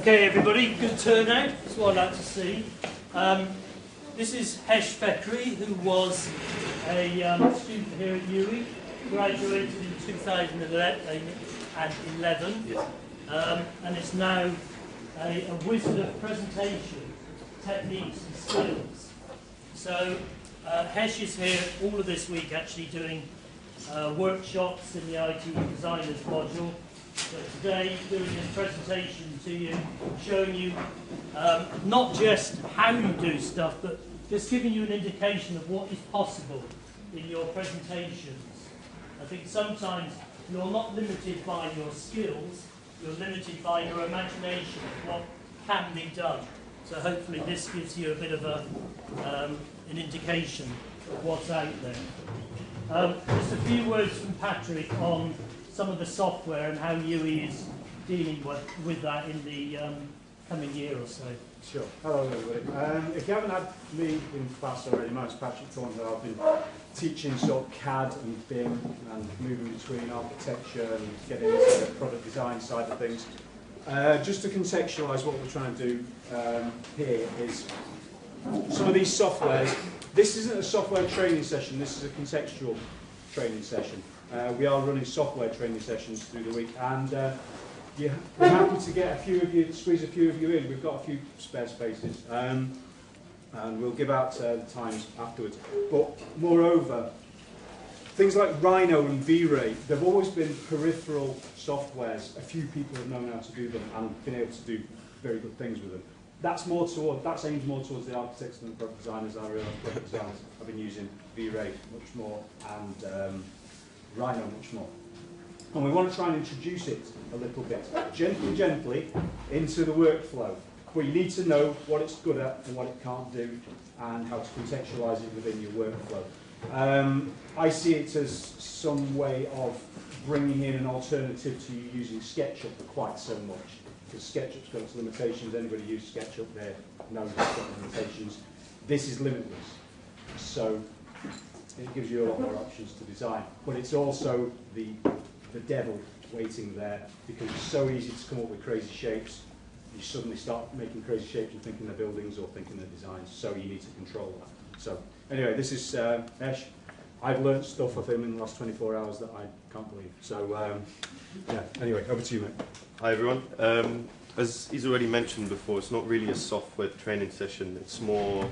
Okay, everybody, good turnout. That's what I like to see. This is Hesh Fekry, who was a student here at UWE, graduated in 2011, and is now a wizard of presentation, techniques and skills. So Hesh is here all of this week actually doing workshops in the IT Designers module. But today, doing this presentation to you, showing you not just how you do stuff, but just giving you an indication of what is possible in your presentations. I think sometimes you're not limited by your skills, you're limited by your imagination of what can be done. So hopefully this gives you a bit of an indication of what's out there. Just a few words from Patrick on some of the software and how UWE is dealing with that in the coming year or so. Sure. Hello everybody. If you haven't had me in class already, my name's Patrick Thornhill. I've been teaching sort of CAD and BIM and moving between architecture and getting into the product design side of things. Just to contextualise what we're trying to do here is some of these softwares. This isn't a software training session, this is a contextual training session. We are running software training sessions through the week, and we're happy to get a few of you, squeeze a few of you in. We've got a few spare spaces, and we'll give out the times afterwards. But moreover, things like Rhino and V-Ray, they've always been peripheral softwares. A few people have known how to do them and been able to do very good things with them. That's aimed more towards the architects than the product designers. I realise product designers have been using V-Ray much more and Rhino much more. And we want to try and introduce it a little bit, gently, into the workflow. But you need to know what it's good at and what it can't do and how to contextualise it within your workflow. I see it as some way of bringing in an alternative to you using SketchUp quite so much. Because SketchUp's got its limitations. Anybody who uses SketchUp there knows it's got limitations. This is limitless. So it gives you a lot more options to design. But it's also the devil waiting there, because it's so easy to come up with crazy shapes. You suddenly start making crazy shapes and thinking they're buildings or thinking they're designs. So you need to control that. So anyway, this is Hesh. I've learnt stuff of him in the last 24 hours that I can't believe. So yeah, anyway, over to you, mate. Hi everyone. As he's already mentioned before, it's not really a software training session. It's more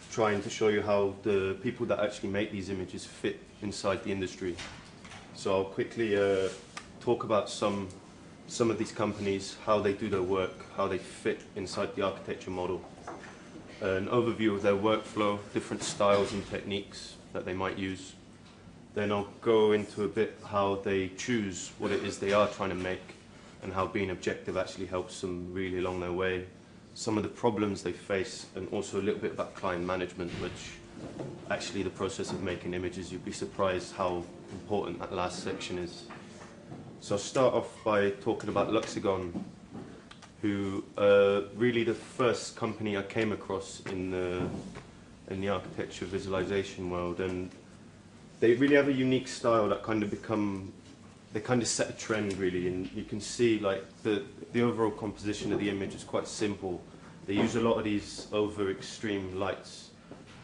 trying to show you how the people that actually make these images fit inside the industry. So I'll quickly talk about some of these companies, how they do their work, how they fit inside the architecture model, an overview of their workflow, different styles and techniques that they might use. Then I'll go into a bit how they choose what it is they are trying to make and how being objective actually helps them really along their way. Some of the problems they face, and also a little bit about client management, which actually the process of making images, you'd be surprised how important that last section is. So I'll start off by talking about Luxagon, who really the first company I came across in the architecture visualization world, and they really have a unique style that they kind of set a trend really, and you can see like the overall composition of the image is quite simple. They use a lot of these over extreme lights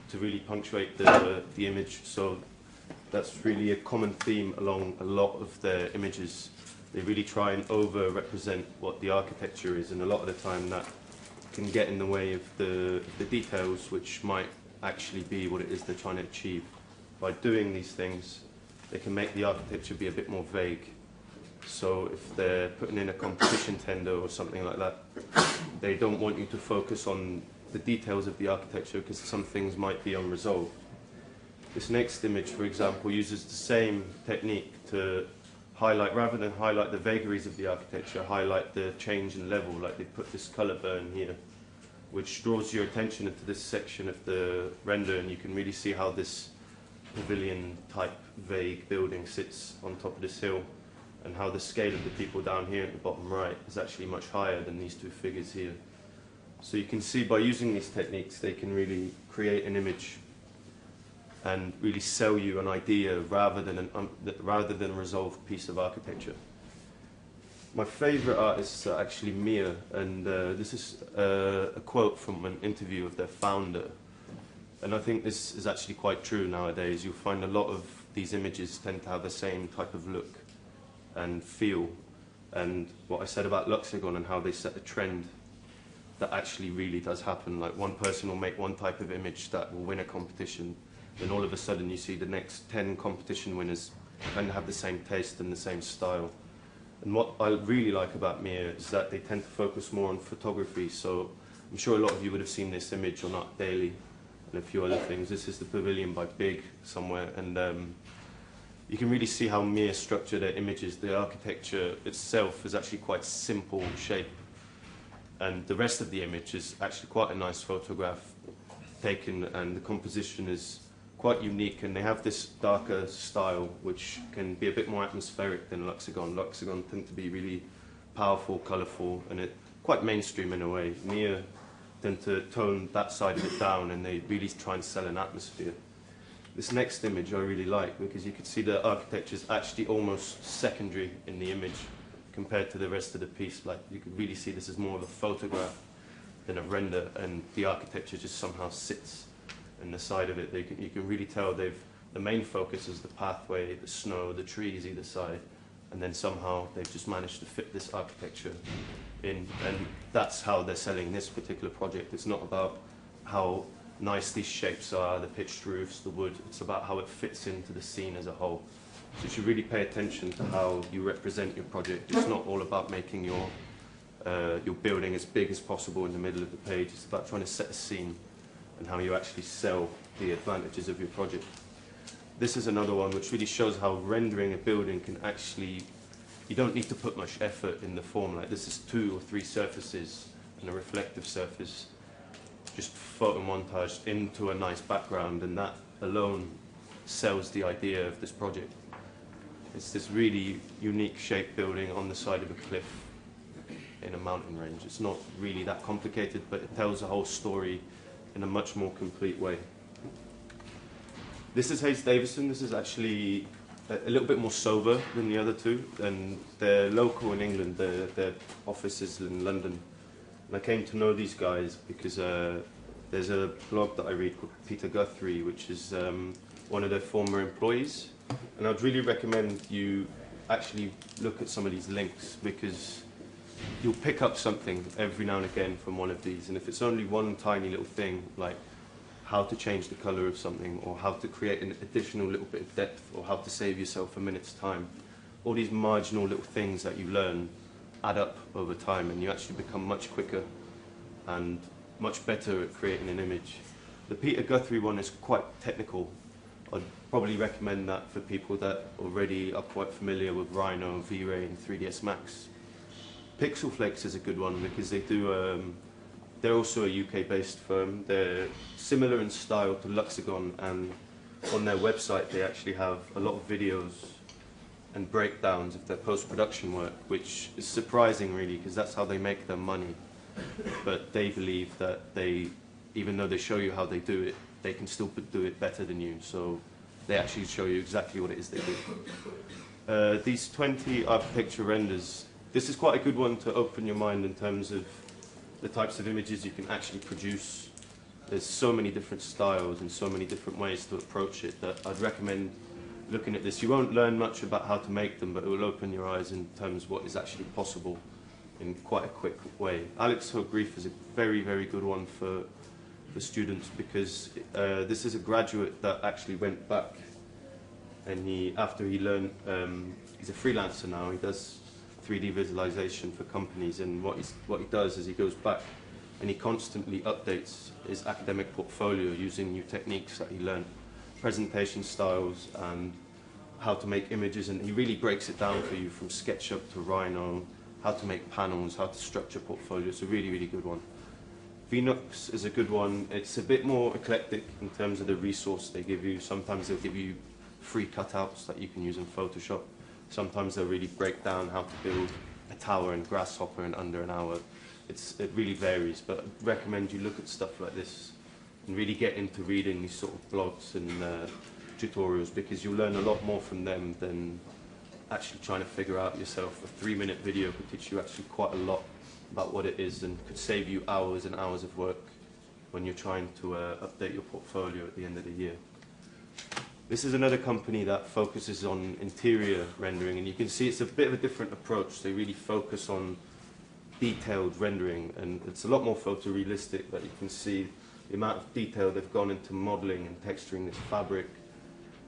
to really punctuate the image, so that's really a common theme along a lot of their images. They really try and over represent what the architecture is, and a lot of the time that can get in the way of the details, which might actually be what it is they're trying to achieve. By doing these things, they can make the architecture be a bit more vague. So if they're putting in a competition tender or something like that, they don't want you to focus on the details of the architecture because some things might be unresolved. This next image, for example, uses the same technique to highlight, rather than highlight the vagaries of the architecture, highlight the change in level, like they put this color burn here, which draws your attention into this section of the render, and you can really see how this pavilion-type vague building sits on top of this hill, and how the scale of the people down here at the bottom right is actually much higher than these two figures here. So you can see by using these techniques, they can really create an image and really sell you an idea rather than a resolved piece of architecture. My favourite artists are actually Mia, and this is a quote from an interview of their founder. And I think this is actually quite true nowadays. You'll find a lot of these images tend to have the same type of look and feel. And what I said about Luxagon and how they set a trend, that actually really does happen. Like one person will make one type of image that will win a competition, then all of a sudden you see the next 10 competition winners kind of have the same taste and the same style. And what I really like about Mia is that they tend to focus more on photography. So I'm sure a lot of you would have seen this image on Art Daily and a few other things. This is the pavilion by Big somewhere, and you can really see how Mia structure their images. The architecture itself is actually quite simple shape, and the rest of the image is actually quite a nice photograph taken, and the composition is quite unique, and they have this darker style which can be a bit more atmospheric than Luxagon. Luxagon tend to be really powerful, colourful, and quite mainstream in a way. Mia tend to tone that side of it down, and they really try and sell an atmosphere. This next image I really like because you can see the architecture is actually almost secondary in the image compared to the rest of the piece. Like you can really see this is more of a photograph than a render, and the architecture just somehow sits in the side of it. You can really tell the main focus is the pathway, the snow, the trees either side, and then somehow they've just managed to fit this architecture in, and that's how they're selling this particular project. It's not about how nice these shapes are, the pitched roofs, the wood. It's about how it fits into the scene as a whole. So you should really pay attention to how you represent your project. It's not all about making your building as big as possible in the middle of the page. It's about trying to set a scene and how you actually sell the advantages of your project. This is another one which really shows how rendering a building can actually, you don't need to put much effort in the form. Like this is 2 or 3 surfaces and a reflective surface, just photo montaged into a nice background, and that alone sells the idea of this project. It's this really unique shaped building on the side of a cliff in a mountain range. It's not really that complicated, but it tells a whole story in a much more complete way. This is Hayes Davison. This is actually a little bit more sober than the other two, and they're local in England. Their office is in London. And I came to know these guys because there's a blog that I read called Peter Guthrie, which is one of their former employees. And I'd really recommend you actually look at some of these links, because you'll pick up something every now and again from one of these. And if it's only one tiny little thing, like how to change the color of something, or how to create an additional little bit of depth, or how to save yourself a minute's time, all these marginal little things that you learn add up over time, and you actually become much quicker and much better at creating an image. The Peter Guthrie one is quite technical. I'd probably recommend that for people that already are quite familiar with Rhino, V-Ray and 3ds Max. Pixelflex is a good one because they do, they're also a UK-based firm. They're similar in style to Luxagon, and on their website they actually have a lot of videos and breakdowns of their post-production work, which is surprising really, because that's how they make their money. But they believe that even though they show you how they do it, they can still do it better than you. So they actually show you exactly what it is they do. These 20 architecture renders, this is quite a good one to open your mind in terms of the types of images you can actually produce. There's so many different styles and so many different ways to approach it that I'd recommend looking at this. You won't learn much about how to make them, but it will open your eyes in terms of what is actually possible in quite a quick way. Alex O'Grief is a very, very good one for students, because this is a graduate that actually went back, and after he learned, he's a freelancer now, he does 3D visualization for companies, and what he does is he goes back and he constantly updates his academic portfolio using new techniques that he learned, presentation styles and how to make images, and he really breaks it down for you from SketchUp to Rhino, how to make panels, how to structure portfolios. It's a really, really good one. VNUX is a good one. It's a bit more eclectic in terms of the resource they give you. Sometimes they'll give you free cutouts that you can use in Photoshop. Sometimes they'll really break down how to build a tower in Grasshopper in under an hour. It really varies, but I'd recommend you look at stuff like this and really get into reading these sort of blogs and tutorials, because you'll learn a lot more from them than actually trying to figure out yourself. A 3-minute video could teach you actually quite a lot about what it is and could save you hours and hours of work when you're trying to update your portfolio at the end of the year. This is another company that focuses on interior rendering, and you can see it's a bit of a different approach. They really focus on detailed rendering, and it's a lot more photorealistic, but you can see the amount of detail they've gone into modeling and texturing this fabric.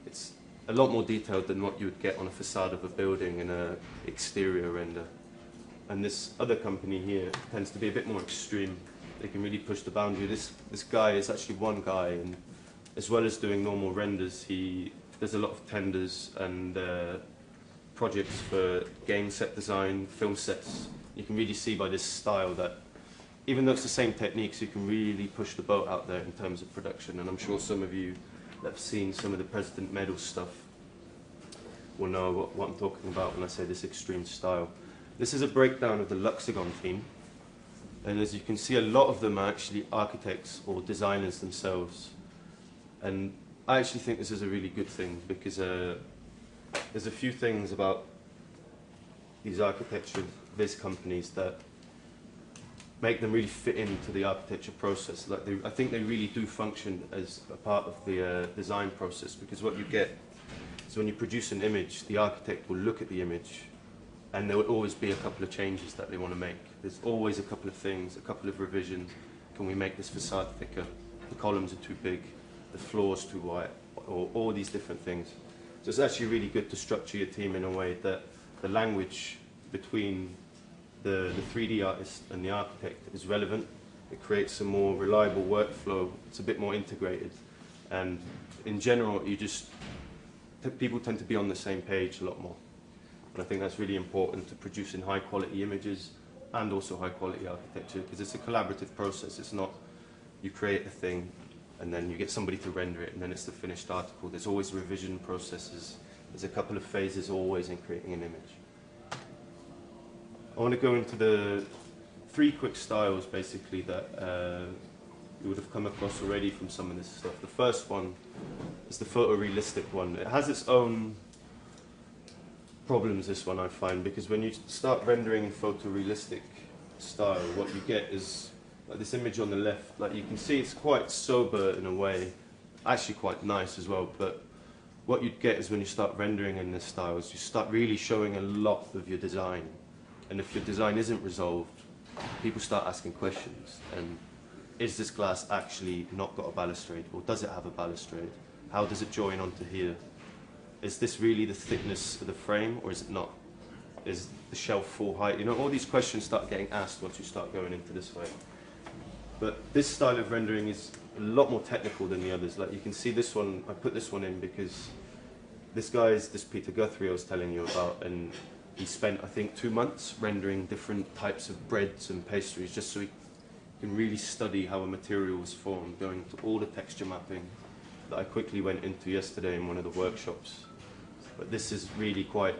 It's a lot more detailed than what you would get on a facade of a building in an exterior render. And this other company here tends to be a bit more extreme. They can really push the boundary. This guy is actually one guy, and as well as doing normal renders, he does a lot of tenders and projects for game set design, film sets. You can really see by this style that even though it's the same techniques, you can really push the boat out there in terms of production. And I'm sure some of you that have seen some of the President Medal stuff will know what I'm talking about when I say this extreme style. This is a breakdown of the Luxagon team. And as you can see, a lot of them are actually architects or designers themselves. And I actually think this is a really good thing, because there's a few things about these architecture viz companies that make them really fit into the architecture process. Like I think they really do function as a part of the design process, because what you get is when you produce an image, the architect will look at the image and there will always be a couple of changes that they want to make. There's always a couple of things, a couple of revisions. Can we make this facade thicker? The columns are too big, the floor's too wide, or all these different things. So it's actually really good to structure your team in a way that the language between the 3D artist and the architect is relevant. It creates a more reliable workflow. It's a bit more integrated. And in general, people tend to be on the same page a lot more. And I think that's really important to producing high quality images and also high quality architecture, because it's a collaborative process. It's not you create a thing and then you get somebody to render it and then it's the finished article. There's always revision processes. There's a couple of phases always in creating an image. I want to go into the 3 quick styles basically that you would have come across already from some of this stuff. The first one is the photorealistic one. It has its own problems, this one, I find, because when you start rendering in photorealistic style, what you get is like this image on the left. Like you can see it's quite sober in a way, actually quite nice as well, but what you'd get is when you start rendering in this style is you start really showing a lot of your design. And if your design isn't resolved, people start asking questions. And is this glass actually not got a balustrade, or does it have a balustrade? How does it join onto here? Is this really the thickness of the frame, or is it not? Is the shelf full height? You know, all these questions start getting asked once you start going into this way. But this style of rendering is a lot more technical than the others. Like you can see this one, I put this one in because this guy is this Peter Guthrie I was telling you about, and he spent, I think, 2 months rendering different types of breads and pastries just so he can really study how a material was formed, going to all the texture mapping that I quickly went into yesterday in one of the workshops. But this is really quite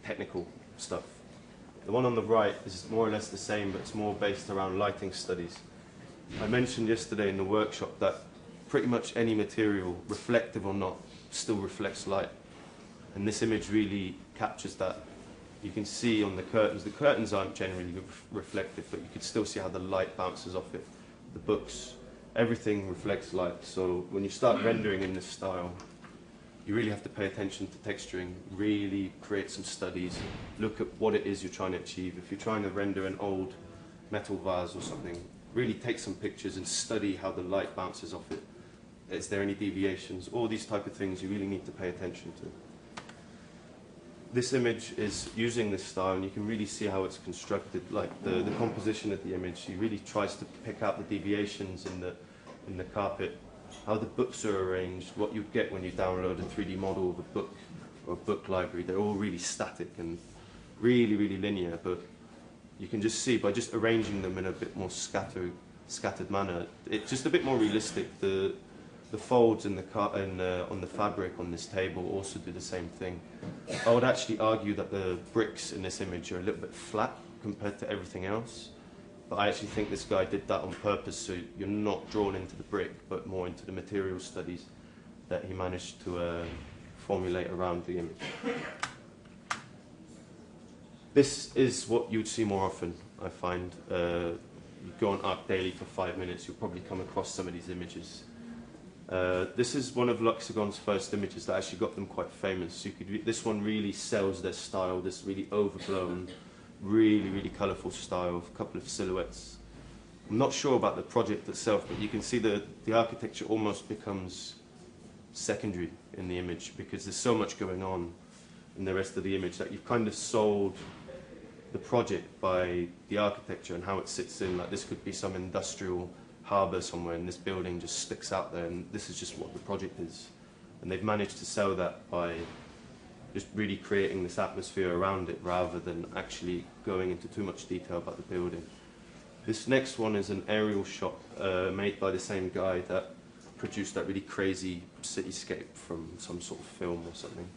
technical stuff. The one on the right is more or less the same, but it's more based around lighting studies. I mentioned yesterday in the workshop that pretty much any material, reflective or not, still reflects light. And this image really captures that. You can see on the curtains aren't generally reflective, but you can still see how the light bounces off it. The books, everything reflects light. So when you start rendering in this style, you really have to pay attention to texturing, really create some studies, look at what it is you're trying to achieve. If you're trying to render an old metal vase or something, really take some pictures and study how the light bounces off it. Is there any deviations? All these type of things you really need to pay attention to. This image is using this style, and you can really see how it's constructed, like the composition of the image. He really tries to pick out the deviations in the carpet, how the books are arranged, what you get when you download a 3D model of a book or a book library. They're all really static and really, really linear, but you can just see by just arranging them in a bit more scattered manner, it's just a bit more realistic. The folds in on the fabric on this table also do the same thing. I would actually argue that the bricks in this image are a little bit flat compared to everything else. But I actually think this guy did that on purpose, so you're not drawn into the brick, but more into the material studies that he managed to formulate around the image. This is what you'd see more often, I find. You go on Arc Daily for 5 minutes, you'll probably come across some of these images. This is one of Luxagon's first images that actually got them quite famous. This one really sells their style, this really overblown, really colourful style of a couple of silhouettes. I'm not sure about the project itself, but you can see the architecture almost becomes secondary in the image because there's so much going on in the rest of the image that you've kind of sold the project by the architecture and how it sits in. Like, this could be some industrial harbour somewhere and this building just sticks out there, and this is just what the project is. And they've managed to sell that by just really creating this atmosphere around it rather than actually going into too much detail about the building. This next one is an aerial shot made by the same guy that produced that really crazy cityscape from some sort of film or something.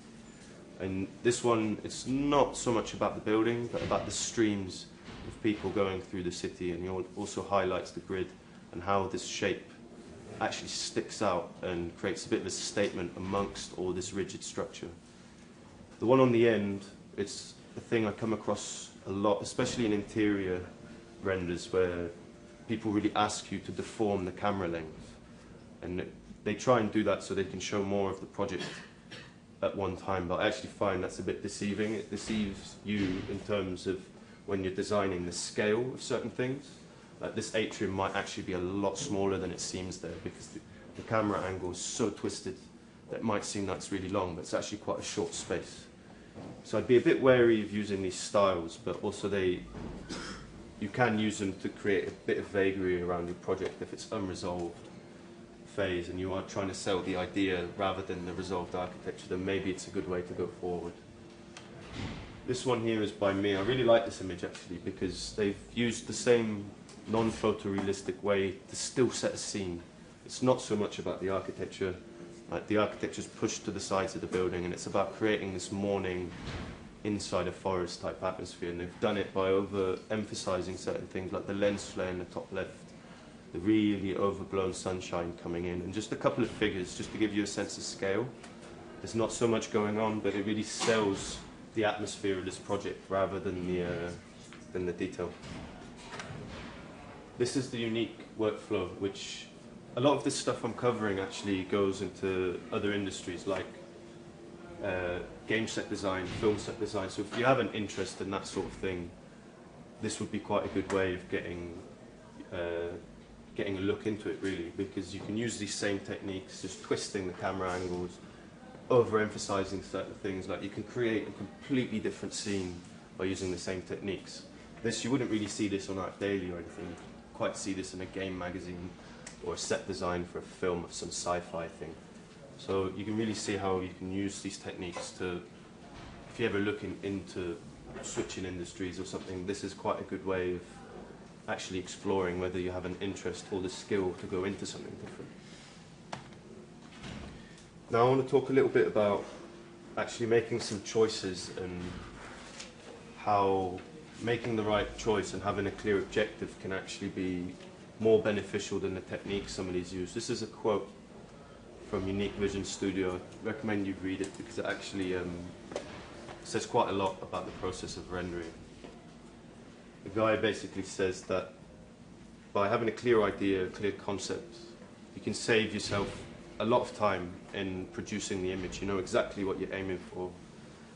And this one, it's not so much about the building, but about the streams of people going through the city, and he also highlights the grid and how this shape actually sticks out and creates a bit of a statement amongst all this rigid structure. The one on the end, it's a thing I come across a lot, especially in interior renders, where people really ask you to deform the camera length. And they try and do that so they can show more of the project at one time, but I actually find that's a bit deceiving. It deceives you in terms of when you're designing the scale of certain things. Like, this atrium might actually be a lot smaller than it seems there because the camera angle is so twisted that it might seem that it's really long, but it's actually quite a short space. So I'd be a bit wary of using these styles, but also you can use them to create a bit of vagary around your project if it's unresolved phase and you are trying to sell the idea rather than the resolved architecture, then maybe it's a good way to go forward. This one here is by me. I really like this image actually because they've used the same non-photorealistic way to still set a scene. It's not so much about the architecture. Like, the architecture's pushed to the sides of the building, and it's about creating this morning inside a forest type atmosphere, and they've done it by over-emphasizing certain things like the lens flare in the top left, the really overblown sunshine coming in, and just a couple of figures just to give you a sense of scale. There's not so much going on, but it really sells the atmosphere of this project rather than the detail. This is the unique workflow, which a lot of this stuff I'm covering actually goes into other industries like game set design, film set design. So if you have an interest in that sort of thing, this would be quite a good way of getting a look into it, really, because you can use these same techniques, just twisting the camera angles, overemphasizing certain things. Like, you can create a completely different scene by using the same techniques. You wouldn't really see this on Art Daily or anything. You quite see this in a game magazine or a set design for a film of some sci-fi thing. So you can really see how you can use these techniques to, if you're ever looking into switching industries or something, this is quite a good way of actually exploring whether you have an interest or the skill to go into something different. Now I want to talk a little bit about actually making some choices and how making the right choice and having a clear objective can actually be more beneficial than the techniques somebody's used. This is a quote from Unique Vision Studio. I recommend you read it because it actually says quite a lot about the process of rendering. The guy basically says that by having a clear idea, a clear concept, you can save yourself a lot of time in producing the image. You know exactly what you're aiming for.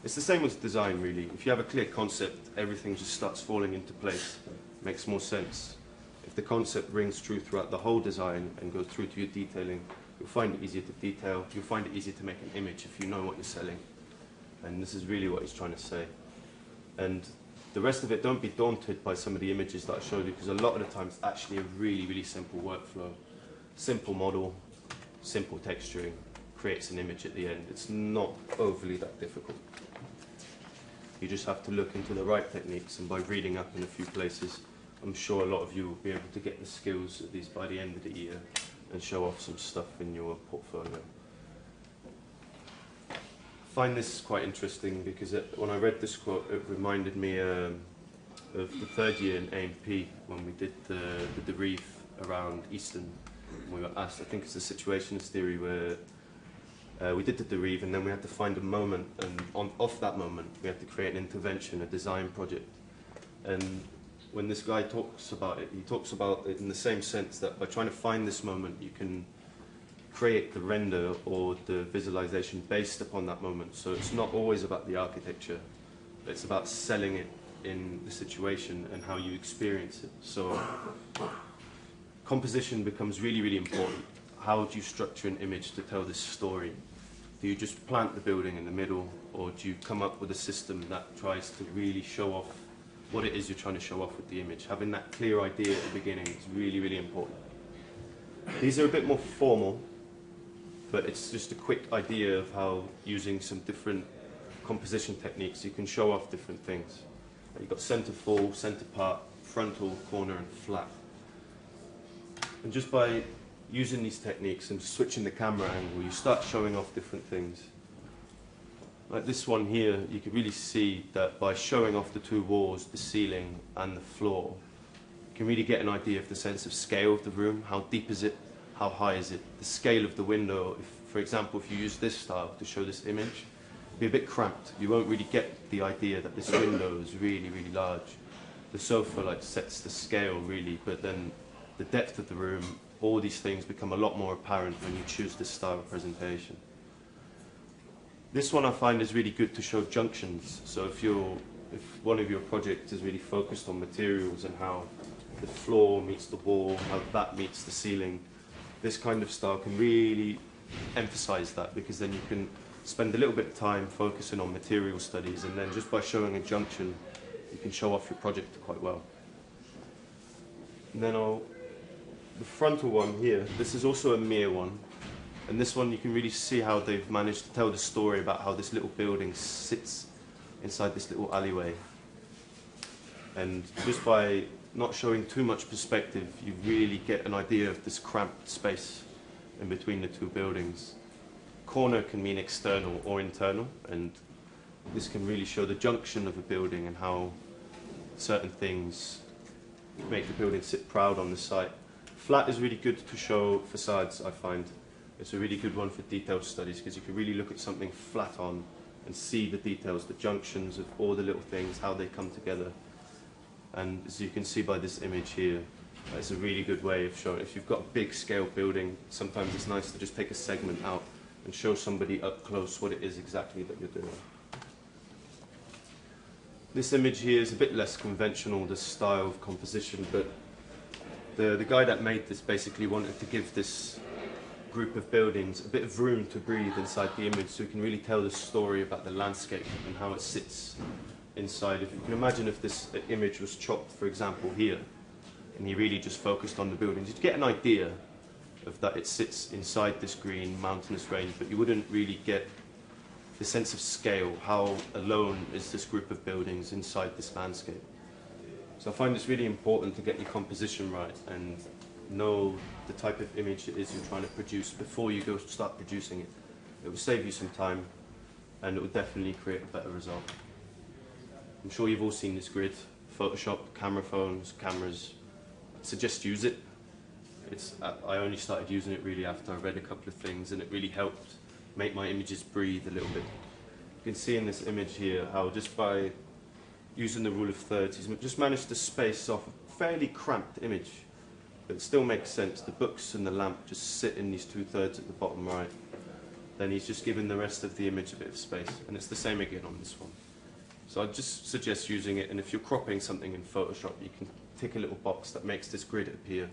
It's the same with design, really. If you have a clear concept, everything just starts falling into place. Makes more sense. If the concept rings true throughout the whole design and goes through to your detailing, you'll find it easier to detail. You'll find it easier to make an image if you know what you're selling. And this is really what he's trying to say. And the rest of it, don't be daunted by some of the images that I showed you, because a lot of the time it's actually a really, really simple workflow. Simple model, simple texturing, creates an image at the end. It's not overly that difficult. You just have to look into the right techniques, and by reading up in a few places, I'm sure a lot of you will be able to get the skills at least by the end of the year and show off some stuff in your portfolio. I find this quite interesting because when I read this quote, it reminded me of the third year in A&P when we did the debrief around Easton. We were asked, I think it's the situations theory, where We did the derive, and then we had to find a moment, and off that moment we had to create an intervention, a design project. And when this guy talks about it, he talks about it in the same sense that by trying to find this moment, you can create the render or the visualization based upon that moment. So it's not always about the architecture, it's about selling it in the situation and how you experience it. So composition becomes really, really important. How do you structure an image to tell this story? Do you just plant the building in the middle, or do you come up with a system that tries to really show off what it is you're trying to show off with the image? Having that clear idea at the beginning is really, really important. These are a bit more formal, but it's just a quick idea of how, using some different composition techniques, you can show off different things. You've got center full, center part, frontal, corner, and flat. And just by using these techniques and switching the camera angle, you start showing off different things. Like this one here, you can really see that by showing off the two walls, the ceiling and the floor, you can really get an idea of the sense of scale of the room. How deep is it? How high is it? The scale of the window. If, for example, if you use this style to show this image, it'll be a bit cramped. You won't really get the idea that this window is really, really large. The sofa like sets the scale really, but then the depth of the room, all these things become a lot more apparent when you choose this style of presentation. This one I find is really good to show junctions. So if one of your projects is really focused on materials and how the floor meets the wall, how that meets the ceiling, this kind of style can really emphasize that, because then you can spend a little bit of time focusing on material studies, and then just by showing a junction, you can show off your project quite well. And then the frontal one here, this is also a mere one. And this one you can really see how they've managed to tell the story about how this little building sits inside this little alleyway. And just by not showing too much perspective, you really get an idea of this cramped space in between the two buildings. Corner can mean external or internal, and this can really show the junction of a building and how certain things make the building sit proud on the site. Flat is really good to show facades, I find. It's a really good one for detailed studies, because you can really look at something flat on and see the details, the junctions of all the little things, how they come together. And as you can see by this image here, it's a really good way of showing. If you've got a big scale building, sometimes it's nice to just take a segment out and show somebody up close what it is exactly that you're doing. This image here is a bit less conventional, the style of composition, but the guy that made this basically wanted to give this group of buildings a bit of room to breathe inside the image, so you can really tell the story about the landscape and how it sits inside. If you can imagine if this image was chopped, for example, here, and he really just focused on the buildings, you'd get an idea of that it sits inside this green mountainous range, but you wouldn't really get the sense of scale, how alone is this group of buildings inside this landscape. So I find it's really important to get your composition right and know the type of image it is you're trying to produce before you go start producing it. It will save you some time, and it will definitely create a better result. I'm sure you've all seen this grid, Photoshop, camera phones, cameras. I suggest use it. I only started using it really after I read a couple of things, and it really helped make my images breathe a little bit. You can see in this image here how just by using the rule of thirds, he's just managed to space off a fairly cramped image, but it still makes sense. The books and the lamp just sit in these 2/3 at the bottom right. Then he's just given the rest of the image a bit of space, and it's the same again on this one. So I'd just suggest using it, and if you're cropping something in Photoshop, you can tick a little box that makes this grid appear.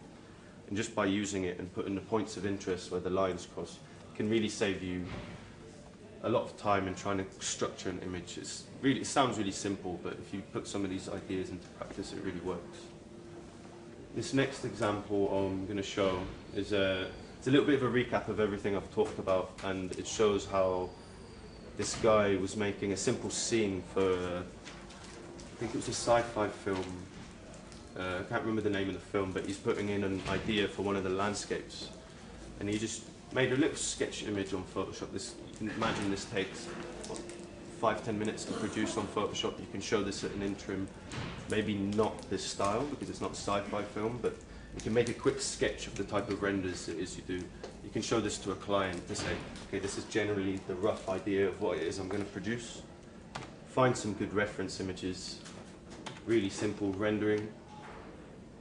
And just by using it and putting the points of interest where the lines cross, it can really save you a lot of time in trying to structure an image. It sounds really simple, but if you put some of these ideas into practice, it really works. This next example I'm going to show is it's a little bit of a recap of everything I've talked about, and it shows how this guy was making a simple scene for, I think it was a sci-fi film. I can't remember the name of the film, but he's putting in an idea for one of the landscapes, and he just made a little sketch image on Photoshop. You can imagine this takes 5-10 minutes to produce on Photoshop. You can show this at an interim, maybe not this style because it's not a sci-fi film, but you can make a quick sketch of the type of renders it is you do. You can show this to a client to say, okay, this is generally the rough idea of what it is I'm going to produce. Find some good reference images, really simple rendering,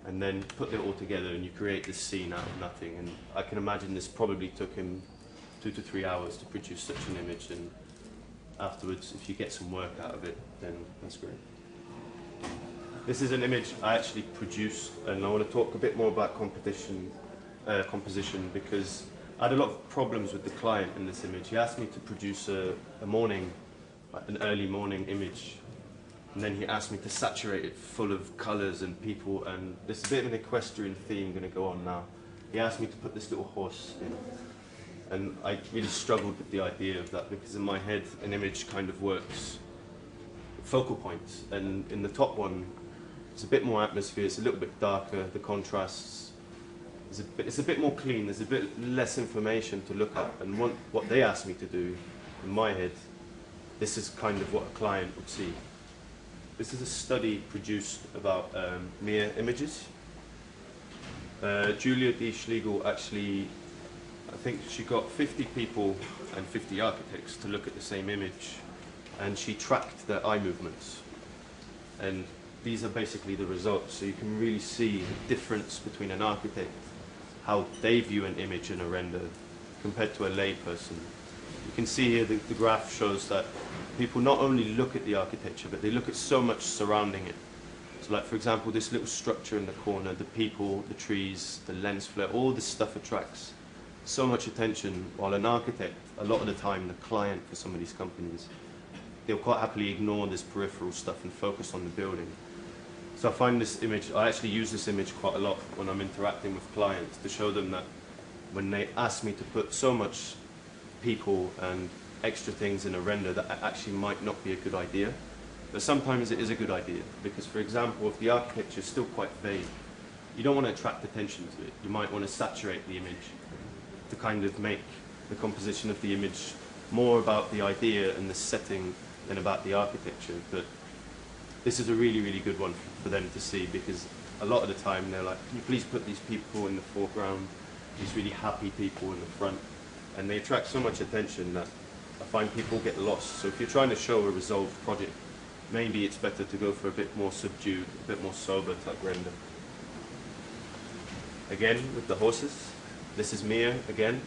and then put it all together and you create this scene out of nothing. And I can imagine this probably took him 2 to 3 hours to produce such an image, and afterwards, if you get some work out of it, then that's great. This is an image I actually produced, and I want to talk a bit more about composition, because I had a lot of problems with the client in this image. He asked me to produce an early morning image, and then he asked me to saturate it full of colours and people, and there's a bit of an equestrian theme going to go on now. He asked me to put this little horse in, and I really struggled with the idea of that, because in my head an image kind of works focal points, and in the top one it's a bit more atmosphere, it's a little bit darker, the contrasts, it's a bit more clean, there's a bit less information to look at, and what they asked me to do, in my head, this is kind of what a client would see. This is a study produced about mere images. Julia D. Schlegel actually, I think she got 50 people and 50 architects to look at the same image, and she tracked their eye movements. And these are basically the results, so you can really see the difference between an architect, how they view an image in a render, compared to a lay person. You can see here the graph shows that people not only look at the architecture, but they look at so much surrounding it. So like, for example, this little structure in the corner, the people, the trees, the lens flare, all this stuff attracts so much attention, while an architect, a lot of the time, the client for some of these companies, they'll quite happily ignore this peripheral stuff and focus on the building. So I find this image, I actually use this image quite a lot when I'm interacting with clients, to show them that when they ask me to put so much people and extra things in a render, that actually might not be a good idea. But sometimes it is a good idea, because for example, if the architecture is still quite vague, you don't want to attract attention to it. You might want to saturate the image to kind of make the composition of the image more about the idea and the setting than about the architecture. But this is a really, really good one for them to see, because a lot of the time they're like, can you please put these people in the foreground, these really happy people in the front, and they attract so much attention that I find people get lost. So if you're trying to show a resolved project, maybe it's better to go for a bit more subdued, a bit more sober type render. Again, with the horses, this is Mia again.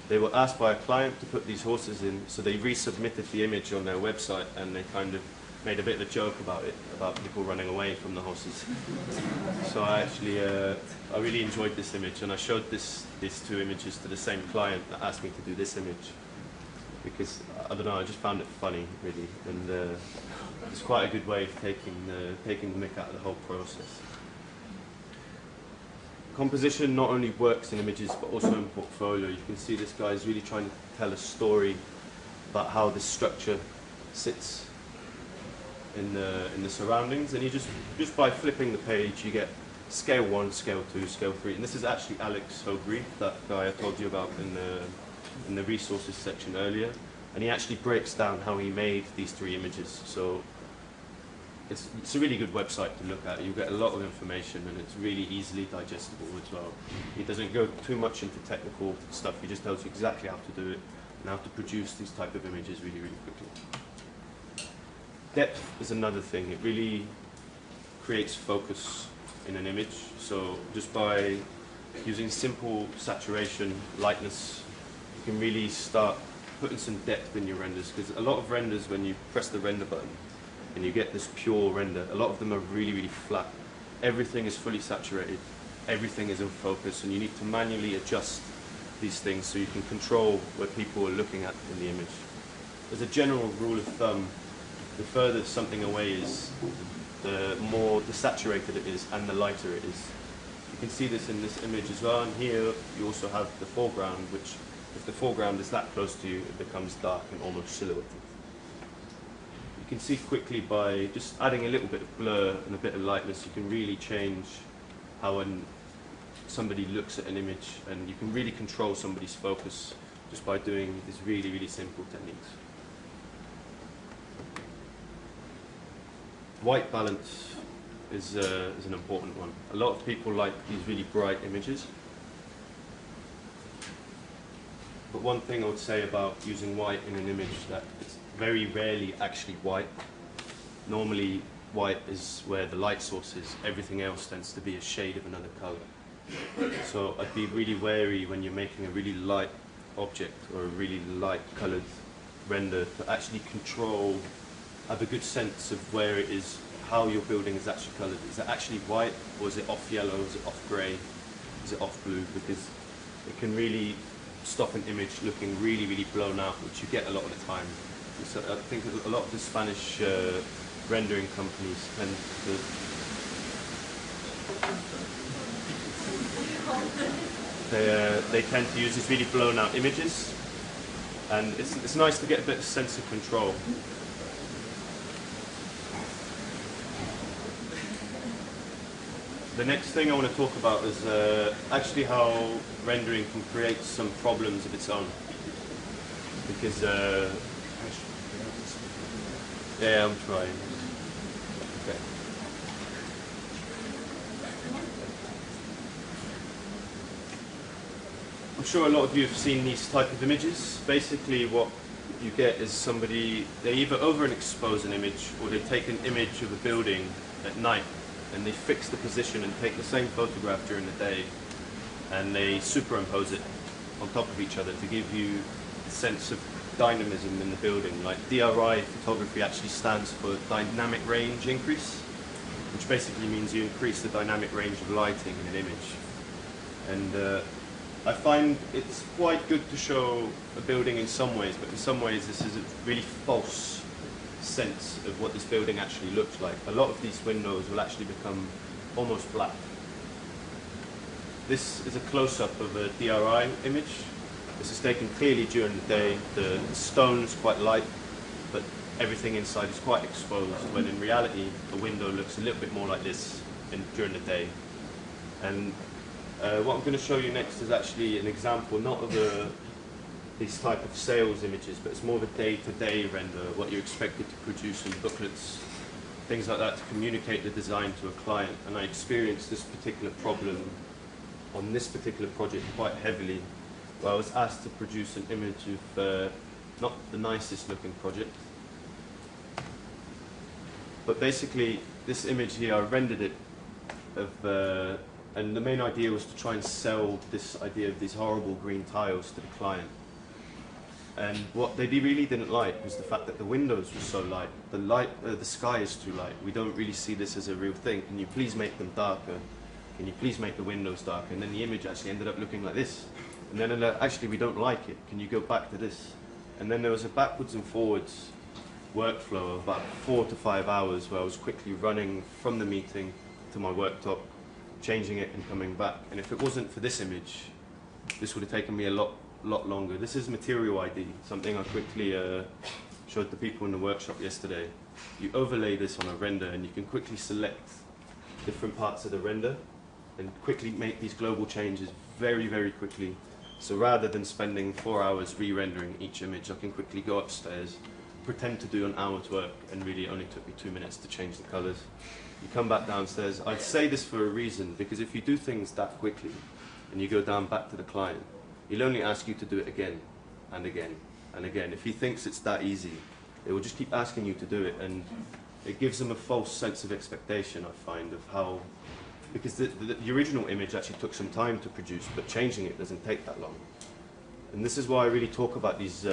They were asked by a client to put these horses in, so they resubmitted the image on their website, and they kind of made a bit of a joke about it, about people running away from the horses. So I actually, I really enjoyed this image, and I showed these two images to the same client that asked me to do this image, because, I don't know, I just found it funny, really, and it's quite a good way of taking the mick out of the whole process. Composition not only works in images, but also in portfolio. You can see this guy is really trying to tell a story about how this structure sits in the surroundings, and you just by flipping the page, you get scale 1, scale 2, scale 3, and this is actually Alex Hogre, that guy I told you about in the resources section earlier, and he actually breaks down how he made these 3 images. So it's a really good website to look at. You get a lot of information, and it's really easily digestible as well. He doesn't go too much into technical stuff, he just tells you exactly how to do it and how to produce these type of images really, really quickly. Depth is another thing. It really creates focus in an image. So just by using simple saturation, lightness, you can really start putting some depth in your renders, because a lot of renders, when you press the render button and you get this pure render, a lot of them are really, really flat. Everything is fully saturated, everything is in focus, and you need to manually adjust these things so you can control where people are looking at in the image. As a general rule of thumb, the further something away is, the more desaturated it is and the lighter it is. You can see this in this image as well, and here you also have the foreground, which if the foreground is that close to you, it becomes dark and almost silhouetted. You can see quickly by just adding a little bit of blur and a bit of lightness, you can really change how somebody looks at an image, and you can really control somebody's focus just by doing these really, really simple techniques. White balance is an important one. A lot of people like these really bright images. but one thing I would say about using white in an image, that it's very rarely actually white. Normally white is where the light source is, everything else tends to be a shade of another colour. So I'd be really wary when you're making a really light object or a really light coloured render to actually control, have a good sense of where it is, how your building is actually coloured. Is it actually white, or is it off yellow, is it off grey, is it off blue? Because it can really stop an image looking really, really blown out, which you get a lot of the time. So I think a lot of the Spanish rendering companies tend to they tend to use these really blown out images, and it's nice to get a bit of sense of control. The next thing I want to talk about is actually how rendering can create some problems of its own. Because, yeah, I'm trying. Okay. I'm sure a lot of you have seen these type of images. Basically what you get is somebody, they either overexpose an image, or they take an image of a building at night and they fix the position and take the same photograph during the day and they superimpose it on top of each other to give you a sense of dynamism in the building. Like DRI photography actually stands for dynamic range increase, which basically means you increase the dynamic range of lighting in an image. And I find it's quite good to show a building in some ways, but in some ways this is a really false sense of what this building actually looks like. A lot of these windows will actually become almost black. This is a close-up of a DRI image. This is taken clearly during the day. The stone's quite light, but everything inside is quite exposed, when in reality the window looks a little bit more like this during the day. And what I'm going to show you next is actually an example, not of these type of sales images, but it's more of a day-to-day render, what you're expected to produce in booklets, things like that, to communicate the design to a client. And I experienced this particular problem on this particular project quite heavily, where I was asked to produce an image of not the nicest looking project, but basically this image here, I rendered it of, and the main idea was to try and sell this idea of these horrible green tiles to the client. And what they really didn't like was the fact that the windows were so light. The sky is too light. We don't really see this as a real thing. Can you please make them darker? Can you please make the windows darker? And then the image actually ended up looking like this. And then actually we don't like it. Can you go back to this? And then there was a backwards and forwards workflow of about 4 to 5 hours where I was quickly running from the meeting to my worktop, changing it and coming back. And if it wasn't for this image, this would have taken me a lot longer. This is material ID, something I quickly showed the people in the workshop yesterday. You overlay this on a render and you can quickly select different parts of the render and quickly make these global changes very, very quickly. So rather than spending 4 hours re-rendering each image, I can quickly go upstairs, pretend to do an hour's work, and really it only took me 2 minutes to change the colors. You come back downstairs. I'd say this for a reason, because if you do things that quickly and you go down back to the client, he'll only ask you to do it again and again and again. If he thinks it's that easy, it will just keep asking you to do it, and it gives them a false sense of expectation, I find, of how, because the original image actually took some time to produce, but changing it doesn't take that long. And this is why I really talk about these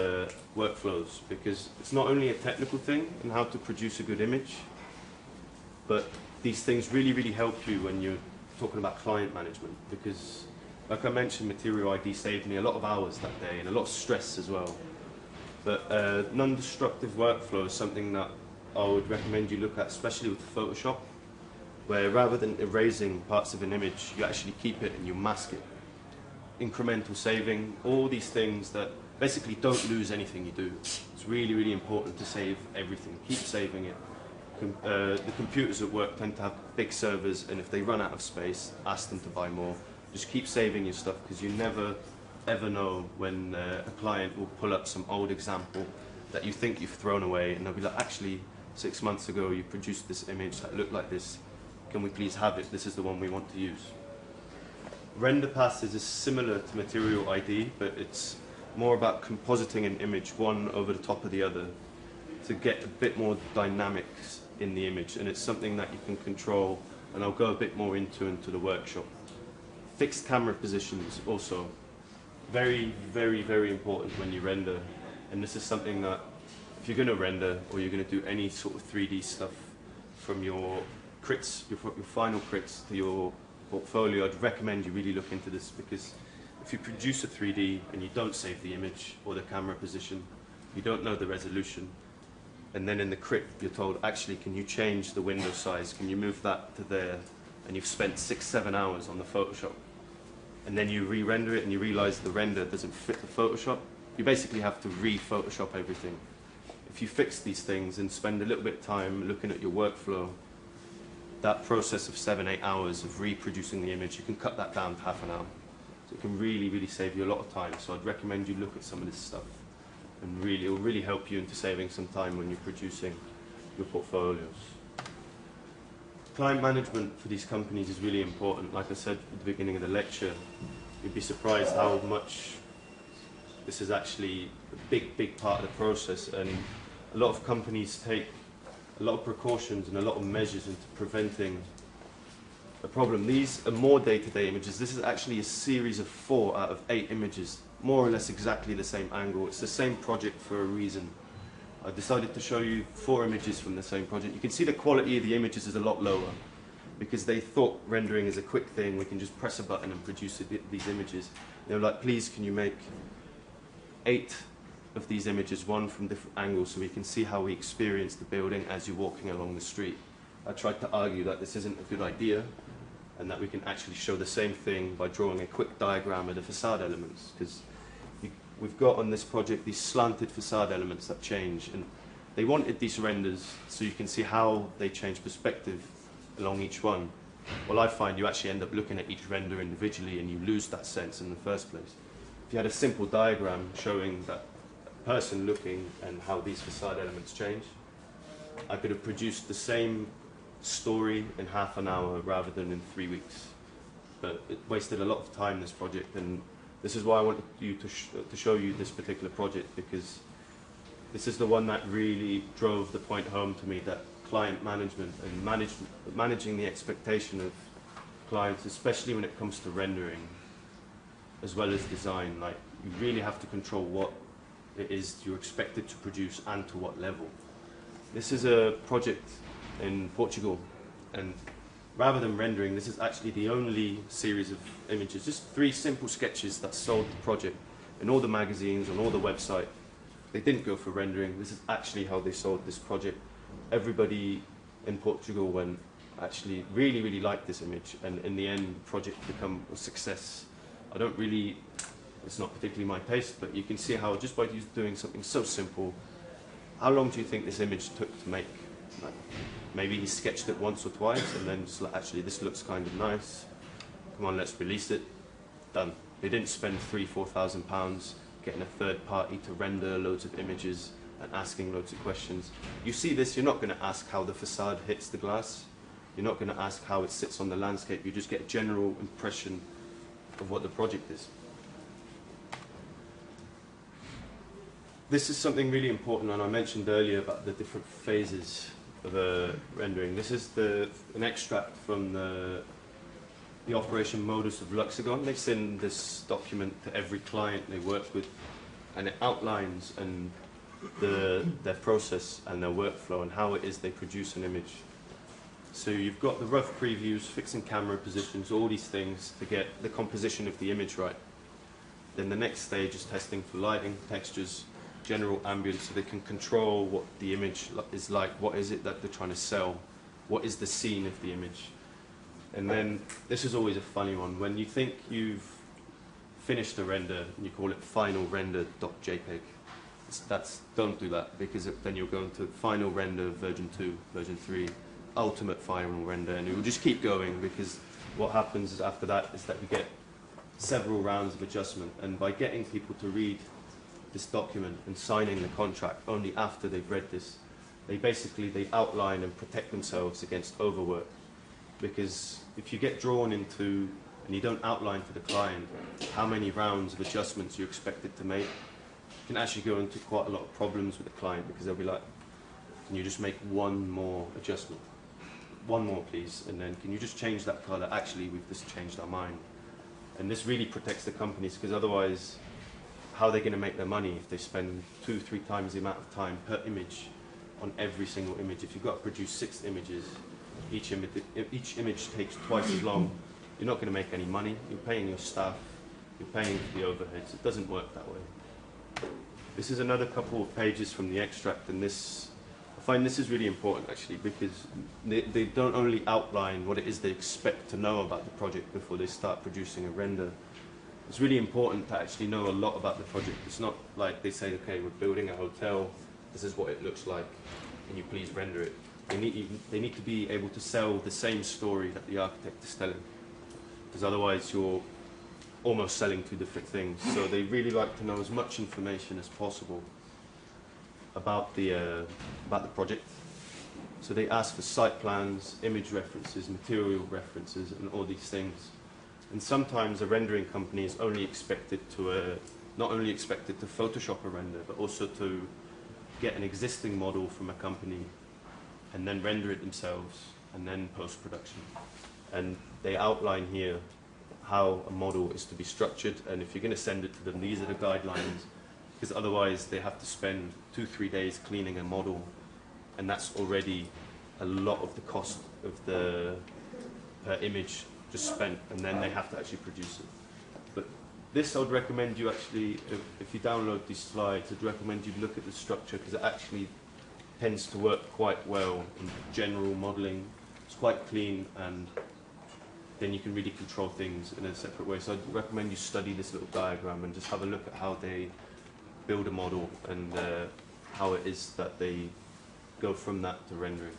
workflows, because it's not only a technical thing in how to produce a good image, but these things really, really help you when you're talking about client management, because like I mentioned, Material ID saved me a lot of hours that day and a lot of stress as well. But non-destructive workflow is something that I would recommend you look at, especially with Photoshop, where rather than erasing parts of an image, you actually keep it and you mask it. Incremental saving, all these things that basically don't lose anything you do. It's really, really important to save everything. Keep saving it. The computers at work tend to have big servers, and if they run out of space, ask them to buy more. Just keep saving your stuff, because you never ever know when a client will pull up some old example that you think you've thrown away, and they'll be like, actually 6 months ago you produced this image that looked like this, can we please have it? This is the one we want to use. Render passes is similar to Material ID, but it's more about compositing an image one over the top of the other to get a bit more dynamics in the image, and it's something that you can control, and I'll go a bit more into the workshop. Fixed camera positions also very, very, very important when you render, and this is something that if you're going to render or you're going to do any sort of 3D stuff from your crits, your final crits to your portfolio, I'd recommend you really look into this, because if you produce a 3D and you don't save the image or the camera position, you don't know the resolution, and then in the crit you're told, actually, can you change the window size, can you move that to there, and you've spent 6-7 hours on the Photoshop, and then you re-render it and you realize the render doesn't fit the Photoshop, you basically have to re-Photoshop everything. If you fix these things and spend a little bit of time looking at your workflow, that process of 7-8 hours of reproducing the image, you can cut that down to half an hour. So it can really, really save you a lot of time. So I'd recommend you look at some of this stuff, and really, it will really help you into saving some time when you're producing your portfolios. Client management for these companies is really important. Like I said at the beginning of the lecture, you'd be surprised how much this is actually a big, big part of the process, and a lot of companies take a lot of precautions and a lot of measures into preventing a problem. These are more day-to-day images. This is actually a series of 4 out of 8 images, more or less exactly the same angle. It's the same project for a reason. I decided to show you 4 images from the same project. You can see the quality of the images is a lot lower, because they thought rendering is a quick thing, we can just press a button and produce these images. They were like, please can you make 8 of these images, 1 from different angles, so we can see how we experience the building as you're walking along the street. I tried to argue that this isn't a good idea, and that we can actually show the same thing by drawing a quick diagram of the facade elements, because we've got on this project these slanted facade elements that change, and they wanted these renders so you can see how they change perspective along each one. Well, I find you actually end up looking at each render individually and you lose that sense in the first place. If you had a simple diagram showing that person looking and how these facade elements change, I could have produced the same story in half an hour rather than in 3 weeks. But it wasted a lot of time, this project, and this is why I wanted you to show you this particular project, because this is the one that really drove the point home to me that client management and managing the expectation of clients, especially when it comes to rendering as well as design, like you really have to control what it is you're expected to produce and to what level. This is a project in Portugal, and rather than rendering, this is actually the only series of images, just 3 simple sketches that sold the project in all the magazines, on all the website. They didn't go for rendering. This is actually how they sold this project. Everybody in Portugal went, actually really, really liked this image, and in the end the project became a success. It's not particularly my taste, but you can see how just by doing something so simple, how long do you think this image took to make? Like, maybe he sketched it once or twice and then just like, actually this looks kind of nice, come on, let's release it, done. They didn't spend £3,000-4,000 getting a third party to render loads of images and asking loads of questions. You see this, you're not going to ask how the facade hits the glass, you're not going to ask how it sits on the landscape, you just get a general impression of what the project is. This is something really important, and I mentioned earlier about the different phases of rendering. This is an extract from the operation modus of Luxagon. They send this document to every client they work with, and it outlines their process and their workflow and how it is they produce an image. So you've got the rough previews, fixing camera positions, all these things to get the composition of the image right. Then the next stage is testing for lighting, textures, general ambience, so they can control what the image is like, what is it that they're trying to sell, what is the scene of the image. And then this is always a funny one, when you think you've finished a render and you call it final render.jpg, don't do that, because then you're going to final render version 2, version 3, ultimate final render, and it will just keep going, because what happens is after that is that you get several rounds of adjustment, and by getting people to read this document and signing the contract only after they've read this, they outline and protect themselves against overwork. Because if you get drawn into and you don't outline to the client how many rounds of adjustments you're expected to make, you can actually go into quite a lot of problems with the client, because they'll be like, can you just make one more adjustment? One more, please. And then, can you just change that color? Actually, we've just changed our mind. And this really protects the companies, because otherwise, how are they going to make their money if they spend 2-3 times the amount of time per image on every single image? If you've got to produce 6 images, each image takes twice as long, you're not going to make any money. You're paying your staff, you're paying for the overheads. It doesn't work that way. This is another couple of pages from the extract, and this, I find this is really important actually, because they don't only outline what it is they expect to know about the project before they start producing a render. It's really important to actually know a lot about the project. It's not like they say, okay, we're building a hotel, this is what it looks like, can you please render it? They need to be able to sell the same story that the architect is telling, because otherwise you're almost selling 2 different things. So they really like to know as much information as possible about the project. So they ask for site plans, image references, material references, and all these things. And sometimes a rendering company is only expected to, not only expected to Photoshop a render, but also to get an existing model from a company and then render it themselves and then post-production. And they outline here how a model is to be structured, and if you're going to send it to them, these are the guidelines, because otherwise they have to spend 2-3 days cleaning a model, and that's already a lot of the cost of the image just spent, and then they have to actually produce it. But this I would recommend you actually, if you download these slides, I'd recommend you look at the structure, because it actually tends to work quite well in general modeling. It's quite clean, and then you can really control things in a separate way. So I'd recommend you study this little diagram and just have a look at how they build a model and how it is that they go from that to rendering.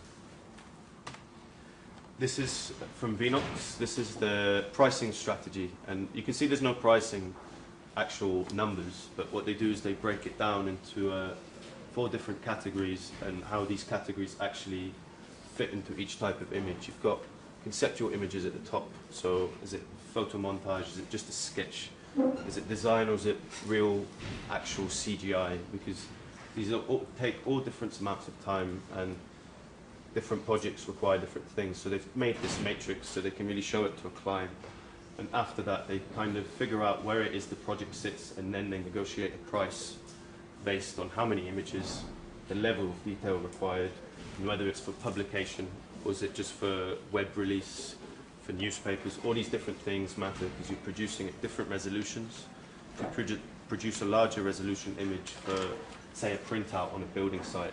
This is from Vinox. This is the pricing strategy, and you can see there's no pricing actual numbers, but what they do is they break it down into 4 different categories, and how these categories actually fit into each type of image. You've got conceptual images at the top. So is it photo montage? Is it just a sketch? Is it design, or is it real actual CGI? Because these are take all different amounts of time, and different projects require different things. So they've made this matrix so they can really show it to a client. And after that, they kind of figure out where it is the project sits, and then they negotiate a price based on how many images, the level of detail required, and whether it's for publication, or is it just for web release, for newspapers. All these different things matter, because you're producing at different resolutions. If you produce a larger resolution image for, say, a printout on a building site,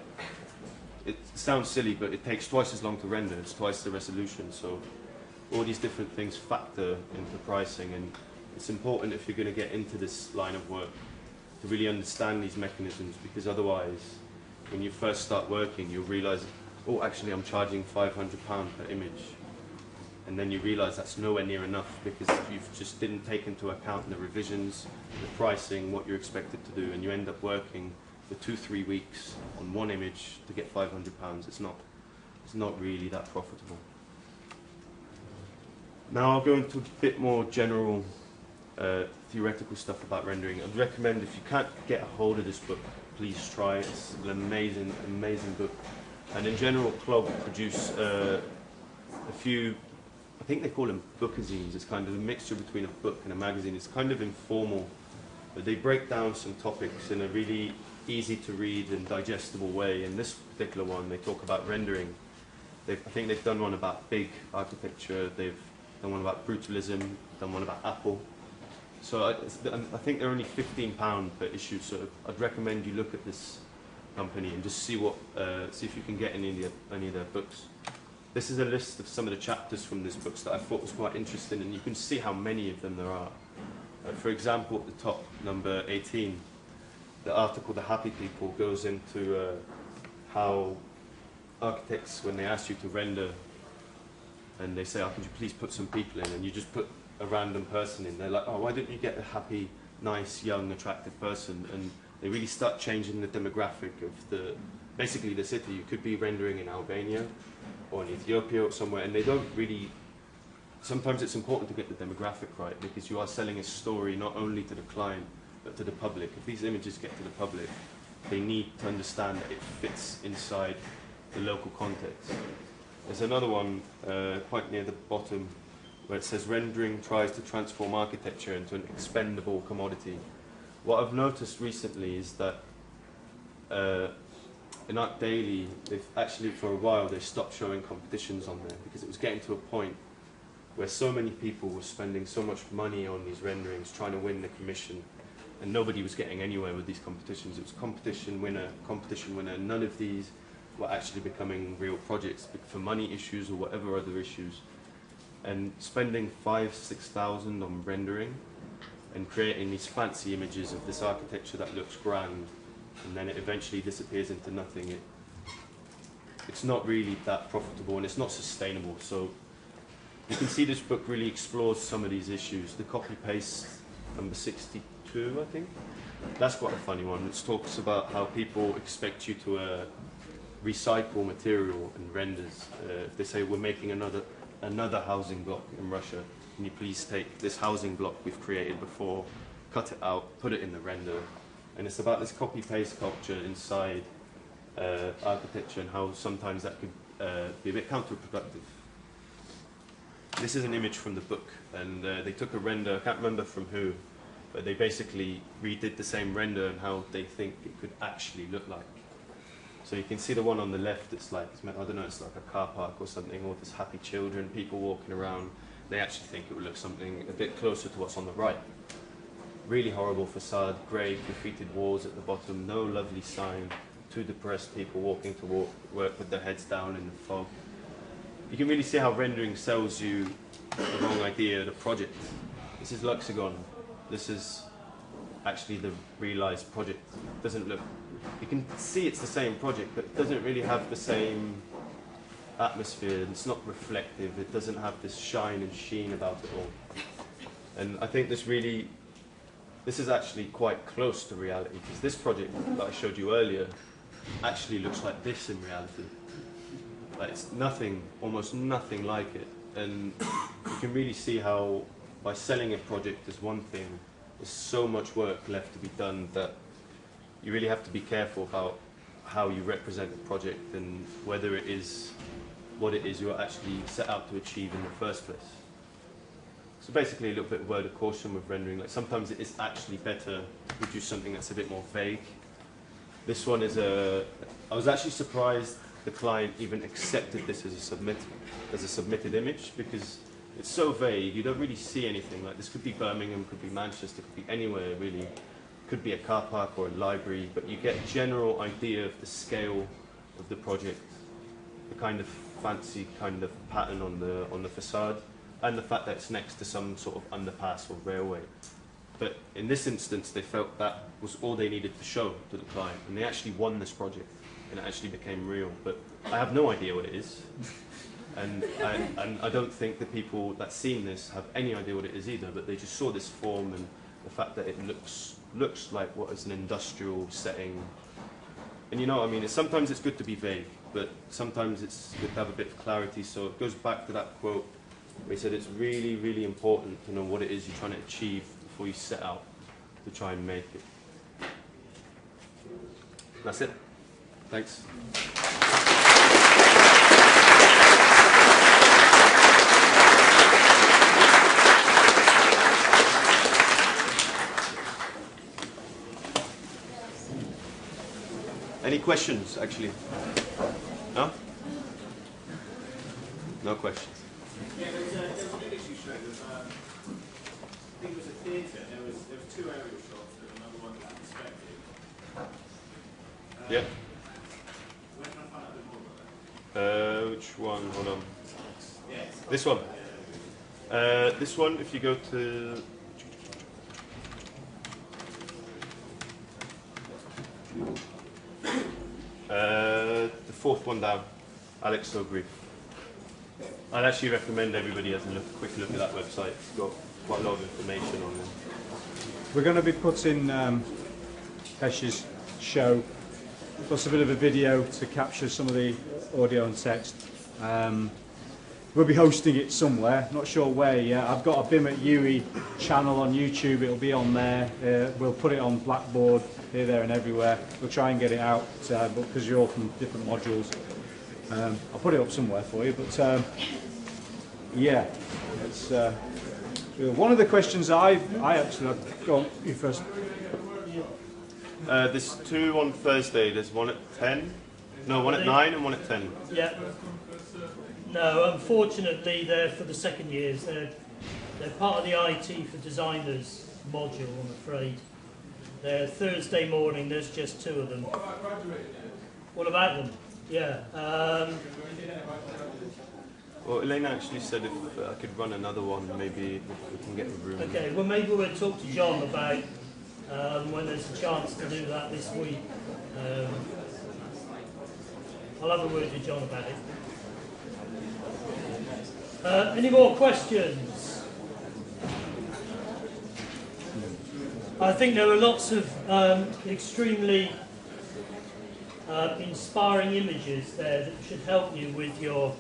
it sounds silly, but it takes twice as long to render. It's twice the resolution. So all these different things factor into pricing, and it's important, if you're going to get into this line of work, to really understand these mechanisms, because otherwise, when you first start working, you'll realize, oh, actually I'm charging £500 per image. And then you realize that's nowhere near enough, because you've just didn't take into account the revisions, the pricing, what you're expected to do, and you end up working for 2-3 weeks on one image to get £500. It's not really that profitable. Now I'll go into a bit more general theoretical stuff about rendering. I'd recommend, if you can't get a hold of this book, please try it. It's an amazing, amazing book. And in general, Club produce a few, I think they call them bookazines. It's kind of a mixture between a book and a magazine. It's kind of informal, but they break down some topics in a really easy to read and digestible way. In this particular one, they talk about rendering. I think they've done one about big architecture, they've done one about brutalism, done one about Apple. So I think they're only £15 per issue, so I'd recommend you look at this company and just see if you can get any of their books. This is a list of some of the chapters from these books that I thought was quite interesting, and you can see how many of them there are. For example, at the top, number 18, the article The Happy People goes into how architects, when they ask you to render, and they say, oh, could you please put some people in, and you just put a random person in, they're like, oh, why don't you get a happy, nice, young, attractive person? And they really start changing the demographic of basically the city. You could be rendering in Albania or in Ethiopia or somewhere, and they don't really sometimes it's important to get the demographic right, because you are selling a story not only to the client but to the public. If these images get to the public, they need to understand that it fits inside the local context. There's another one quite near the bottom where it says rendering tries to transform architecture into an expendable commodity. What I've noticed recently is that in Art Daily, they've actually for a while they stopped showing competitions on there because it was getting to a point where so many people were spending so much money on these renderings trying to win the commission, and nobody was getting anywhere with these competitions. It was competition winner, and none of these were actually becoming real projects for money issues or whatever other issues. And spending 5,000–6,000 on rendering and creating these fancy images of this architecture that looks grand, and then it eventually disappears into nothing. It's not really that profitable, and it's not sustainable. So you can see this book really explores some of these issues. The copy-paste, number 62, I think. That's quite a funny one. It talks about how people expect you to recycle material and renders. If they say, we're making another housing block in Russia, can you please take this housing block we've created before, cut it out, put it in the render. And it's about this copy-paste culture inside architecture and how sometimes that could be a bit counterproductive. This is an image from the book, and they took a render, I can't remember from who, but they basically redid the same render and how they think it could actually look like. So you can see the one on the left, it's like, I don't know, it's like a car park or something, all these happy children, people walking around. They actually think it would look something a bit closer to what's on the right. Really horrible facade, grey, graffitied walls at the bottom, no lovely sign, two depressed people walking to work with their heads down in the fog. You can really see how rendering sells you the wrong idea of the project. This is Luxagon. This is actually the realized project. It doesn't look, you can see it's the same project, but it doesn't really have the same atmosphere. It's not reflective. It doesn't have this shine and sheen about it all. And I think this is actually quite close to reality, because this project that I showed you earlier actually looks like this in reality. Like, it's nothing, almost nothing like it. And you can really see how by selling a project as one thing, there's so much work left to be done that you really have to be careful about how you represent the project and whether it is what it is you're actually set out to achieve in the first place. So basically a little bit of word of caution with rendering. Like, sometimes it is actually better to produce something that's a bit more vague. This one is I was actually surprised the client even accepted this as a submitted image, because it's so vague, you don't really see anything. Like, this could be Birmingham, could be Manchester, could be anywhere really. Could be a car park or a library, but you get a general idea of the scale of the project, the kind of fancy kind of pattern on the facade, and the fact that it's next to some sort of underpass or railway. But in this instance, they felt that was all they needed to show to the client, and they actually won this project, and it actually became real. But I have no idea what it is, and I don't think the people that seen this have any idea what it is either, but they just saw this form and the fact that it looks like what is an industrial setting. And you know what I mean, sometimes it's good to be vague, but sometimes it's good to have a bit of clarity. So it goes back to that quote where he said it's really, really important to know what it is you're trying to achieve before you set out to try and make it. That's it. Thanks. Any questions, actually? No? No questions. Yeah, there was an image you showed of, I think it was a theatre. There was two aerial shots and another one that was perspective. Yeah. Where can I find out a bit more about that? Which one? Hold on. Yes. This one. This one, if you go to... the fourth one down, Alex O'Gree. I'd actually recommend everybody has a quick look at that website. It's got quite a lot of information on it. We're going to be putting Hesh's show, plus a bit of a video to capture some of the audio and text. we'll be hosting it somewhere, not sure where yet. I've got a BIM at UWE channel on YouTube, it'll be on there. We'll put it on Blackboard, here, there and everywhere. We'll try and get it out, because you're all from different modules. I'll put it up somewhere for you, but yeah, it's one of the questions I actually, go on, you first. There's 2 on Thursday. There's one at 10. No, one at 9 and one at 10. Yeah. No, unfortunately, they're for the second years. They're part of the IT for designers module, I'm afraid. They're Thursday morning. There's just 2 of them. What about them? Yeah. Well, Elena actually said if I could run another one, maybe we can get a room. Okay. Well, maybe we'll talk to John about when there's a chance to do that this week. I'll have a word with John about it. Any more questions? I think there are lots of extremely inspiring images there that should help you with your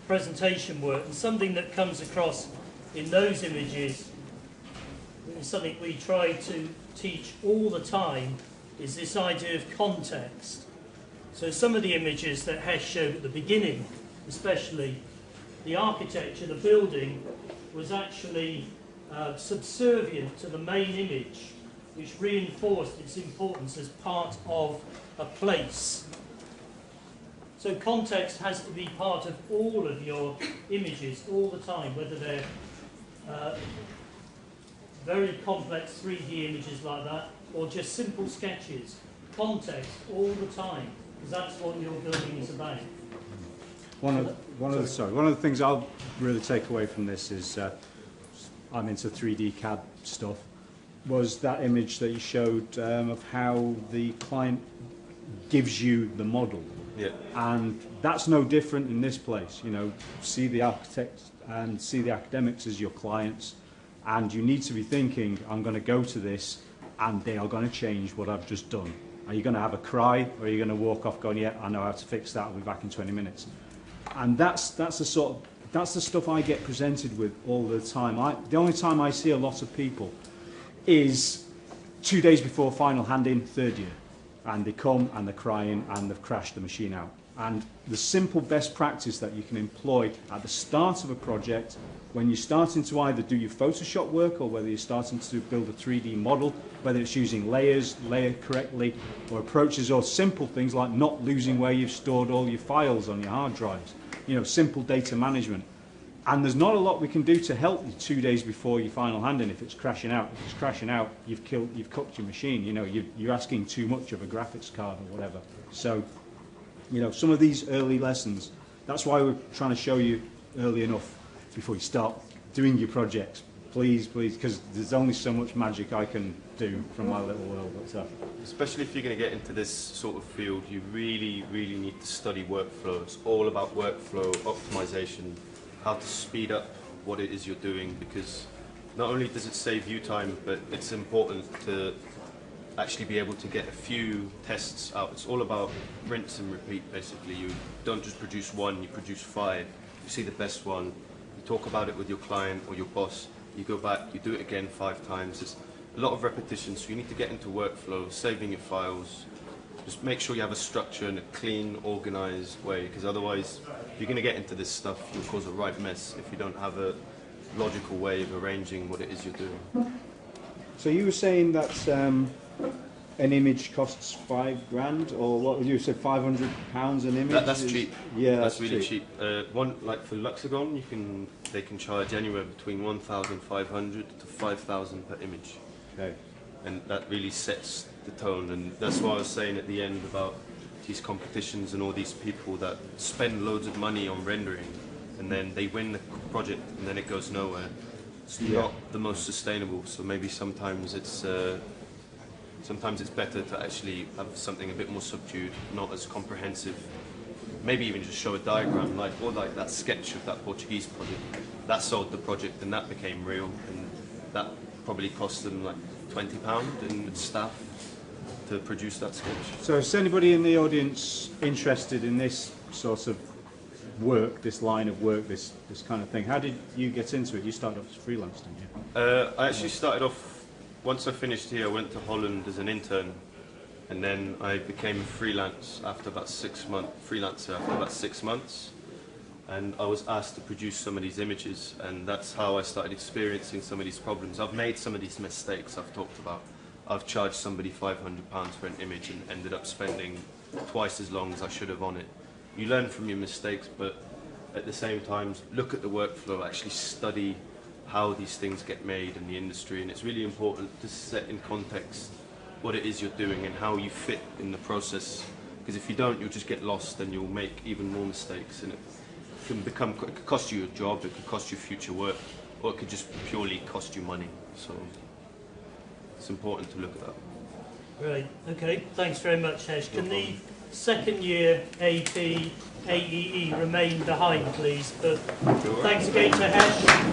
presentation work, and something that comes across in those images is something we try to teach all the time, is this idea of context. So some of the images that Hesh showed at the beginning, especially the architecture, the building, was actually subservient to the main image, which reinforced its importance as part of a place. So context has to be part of all of your images all the time, whether they're very complex 3D images like that, or just simple sketches. Context all the time, because that's what your building is about. One of the things I'll really take away from this is, I'm into 3D CAD stuff, was that image that you showed of how the client gives you the model. Yeah. And that's no different in this place. You know, see the architects and see the academics as your clients, and you need to be thinking, I'm going to go to this and they are going to change what I've just done. Are you going to have a cry, or are you going to walk off going, yeah, I know how to fix that, I'll be back in 20 minutes. And that's the stuff I get presented with all the time. The only time I see a lot of people is 2 days before final hand-in, third year. And they come and they're crying and they've crashed the machine out. And the simple best practice that you can employ at the start of a project, when you're starting to either do your Photoshop work, or whether you're starting to build a 3D model, whether it's using layers, layered correctly, or approaches, or simple things like not losing where you've stored all your files on your hard drives. You know, simple data management. And there's not a lot we can do to help you 2 days before your final hand-in if it's crashing out. If it's crashing out, you've cooked your machine. You know, you're asking too much of a graphics card or whatever. So, you know, some of these early lessons, that's why we're trying to show you early enough before you start doing your projects. Please, because there's only so much magic I can do from my little world. Especially if you're going to get into this sort of field, you really, really need to study workflow. It's all about workflow optimization, how to speed up what it is you're doing, because not only does it save you time, but it's important to actually be able to get a few tests out. It's all about rinse and repeat, basically. You don't just produce one, you produce 5. You see the best one, you talk about it with your client or your boss, you go back, you do it again 5 times. It's a lot of repetition, so you need to get into workflow, saving your files. Just make sure you have a structure and a clean, organized way, because otherwise, if you're going to get into this stuff, you'll cause a right mess if you don't have a logical way of arranging what it is you're doing. So you were saying that an image costs $5,000, or what you said, £500 an image? That's cheap. Yeah, that's really cheap. One, like for Luxagon, they can charge anywhere between 1,500 to 5,000 per image. Okay. And that really sets the tone, and that's what I was saying at the end about these competitions and all these people that spend loads of money on rendering, and then they win the project and then it goes nowhere. It's not the most sustainable, so maybe sometimes it's better to actually have something a bit more subdued, not as comprehensive. Maybe even just show a diagram, like that sketch of that Portuguese project. That sold the project and that became real, and that probably cost them like £20 in staff to produce that sketch. So is anybody in the audience interested in this sort of work, this line of work, this kind of thing. How did you get into it? You started off as freelance, didn't you? I actually started off, once I finished here, I went to Holland as an intern, and then I became freelance after about 6 months, freelancer after about 6 months, and I was asked to produce some of these images, and that's how I started experiencing some of these problems. I've made some of these mistakes I've talked about. I've charged somebody £500 for an image and ended up spending twice as long as I should have on it. You learn from your mistakes, but at the same time, look at the workflow, actually study how these things get made in the industry, and it's really important to set in context what it is you're doing and how you fit in the process, because if you don't, you'll just get lost and you'll make even more mistakes, and it could cost you your job, it could cost you future work, or it could just purely cost you money. So it's important to look at that. Great. Okay. Thanks very much, Hesh. Can the second year AP AEE remain behind, please? But thanks again to Hesh.